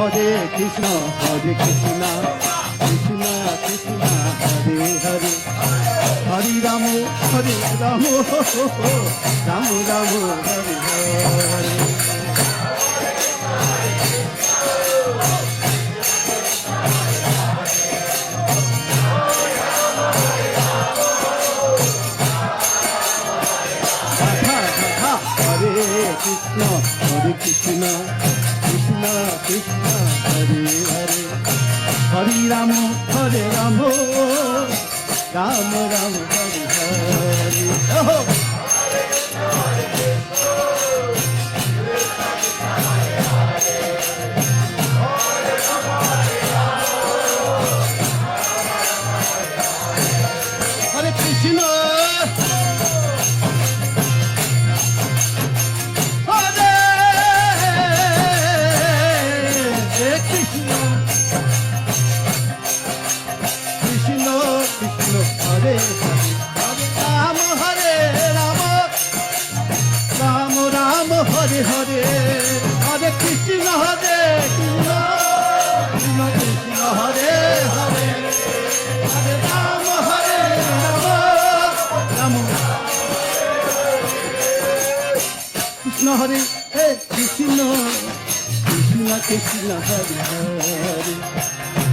হরে কৃষ্ণ কৃষ্ণ কৃষ্ণ হরে হরে হরি রাম রাম রাম হরে হরে কৃষ্ণ কৃষ্ণ কৃষ্ণ হরে হরে হরি রাম রাম রাম হরে হরে হরে কৃষ্ণ হরে হরে হরে কৃষ্ণ হরে কৃষ্ণ কৃষ্ণ কৃষ্ণ হরে হরে হরে রাম রাম কৃষ্ণ হরে হে Krishna Krishna Krishna Hare Hare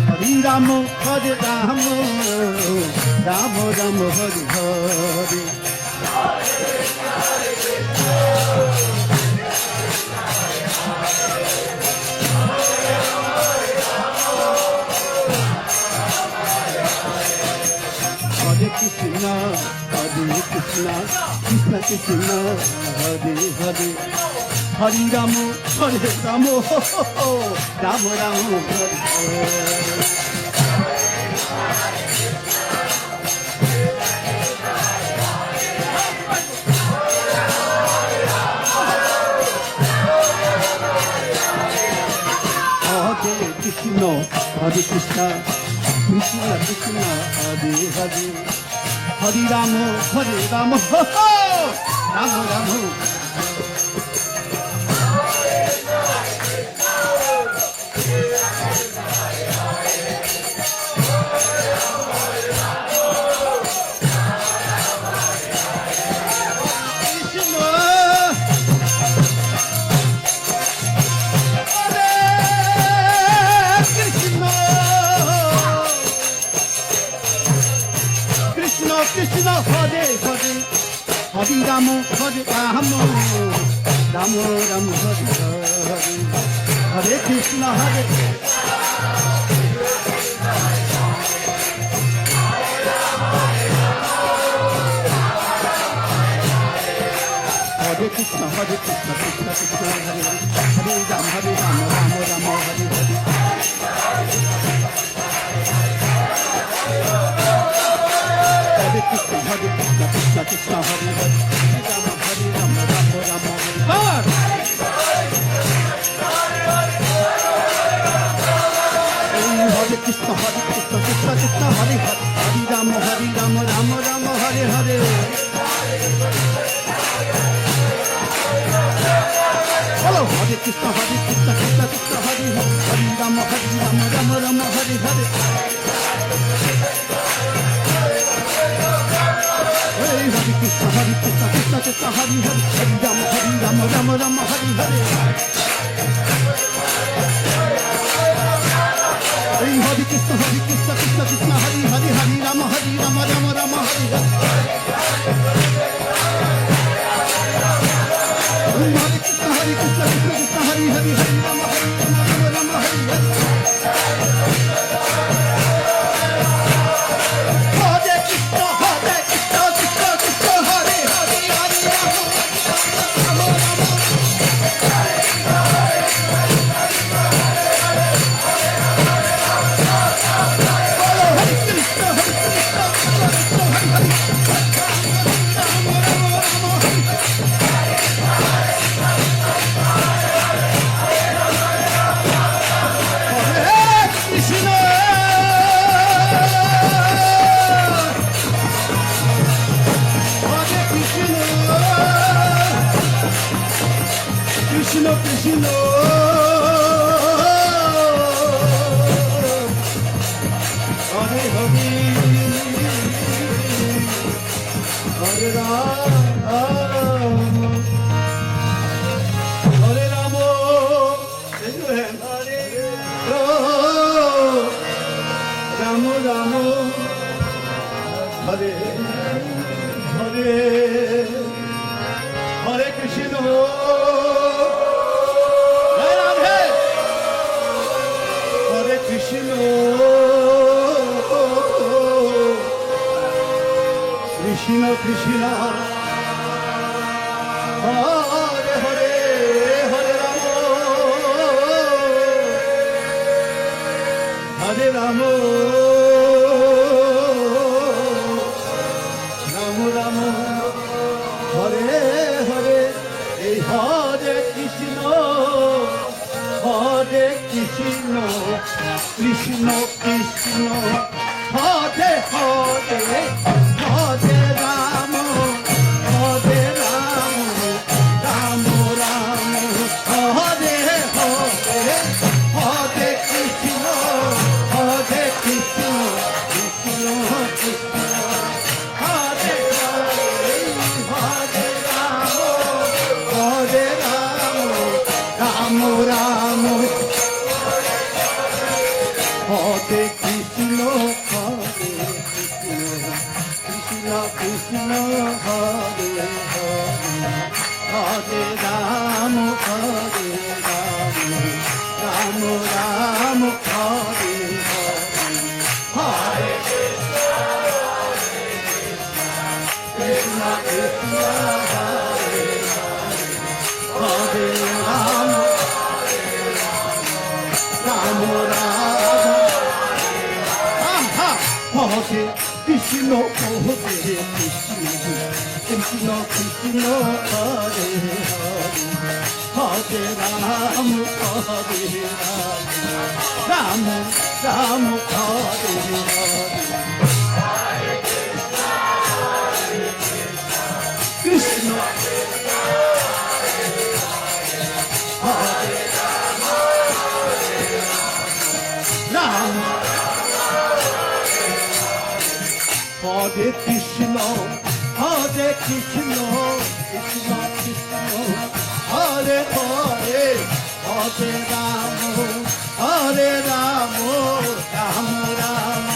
Hari Ram Ram Ram Hare Hare Hare Krishna, Krishna Krishna, Hare Hare, Hare Rama, Ram Ram, Hare Hare. Hare Krishna, Krishna Krishna, Hare Hare, Hare Rama, Ram Ram. Krishna Hare Hare, Hare Rama, Ram Ram Hare Hare, Hare Krishna Hare Krishna Hare Krishna Krishna Krishna Hare Hare Ram Ram Hare Hare. Hare Krishna Krishna Krishna Hare Hare Ram Ram Hare. Hare Krishna Krishna Krishna Hare Hare Ram Ram Hare Hare. Hello, Hare Krishna Krishna Krishna Hare Hare Ram Ram Hare Hare. Hare Krishna Krishna Krishna Hare Hare Ram Ram Hare Hare. Hare Krishna Krishna Krishna Hare Hare Ram Ram Hare Hare. Hare Krishna Krishna Krishna Hare Hare Ram Ram Hare Hare. Hare Krishna Hare Hare Hare Ram হরে রাম রাম রাম হরে হরে এই হরে কৃষ্ণ কৃষ্ণ কৃষ্ণ হরে হরে হরে রাম রাম রাম হরে হরে হরে কৃষ্ণ কৃষ্ণ কৃষ্ণ হরে হরে হরে রাম রাম রাম হরে কৃষ্ণ কৃষ্ণ কৃষ্ণ হরে হরে হরে রাম রাম রাম হরে হরে হরে কৃষ্ণ কৃষ্ণ হরে হরে রাম রাম হরে কৃষ্ণ হরে কৃষ্ণ কৃষ্ণ হরে হরে হরে রাম রাম রাম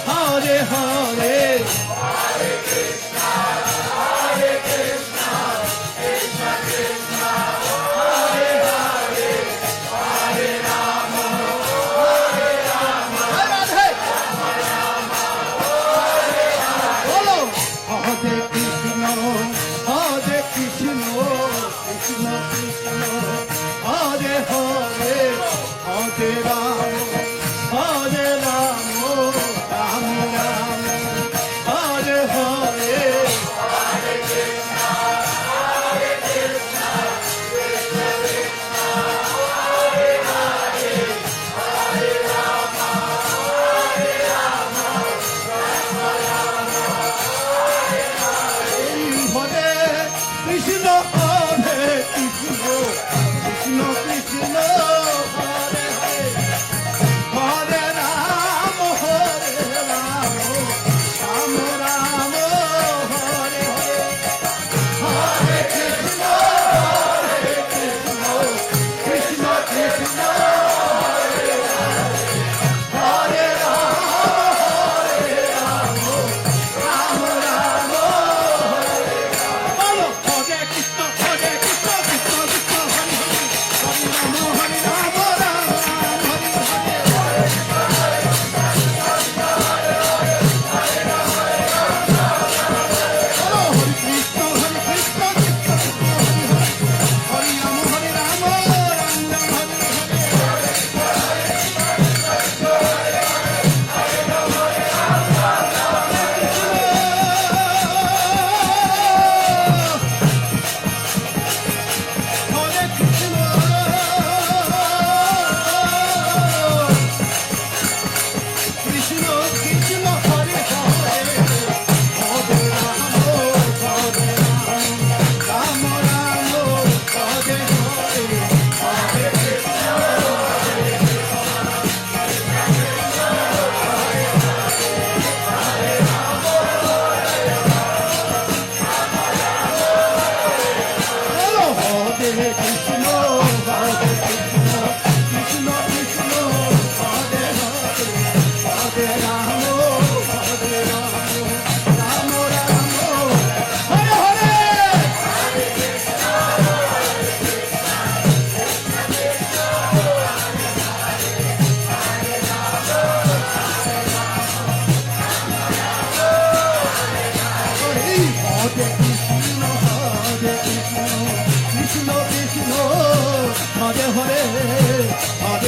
হরে হরে কৃষ্ণ হরে রাম হরে কৃষ্ণ কৃষ্ণ কৃষ্ণ হরে হরে হরে রাম রাম রাম হরে হরে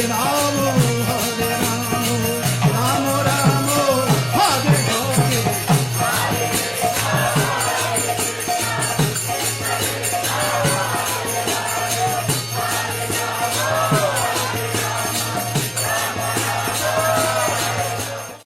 রাধে রাধে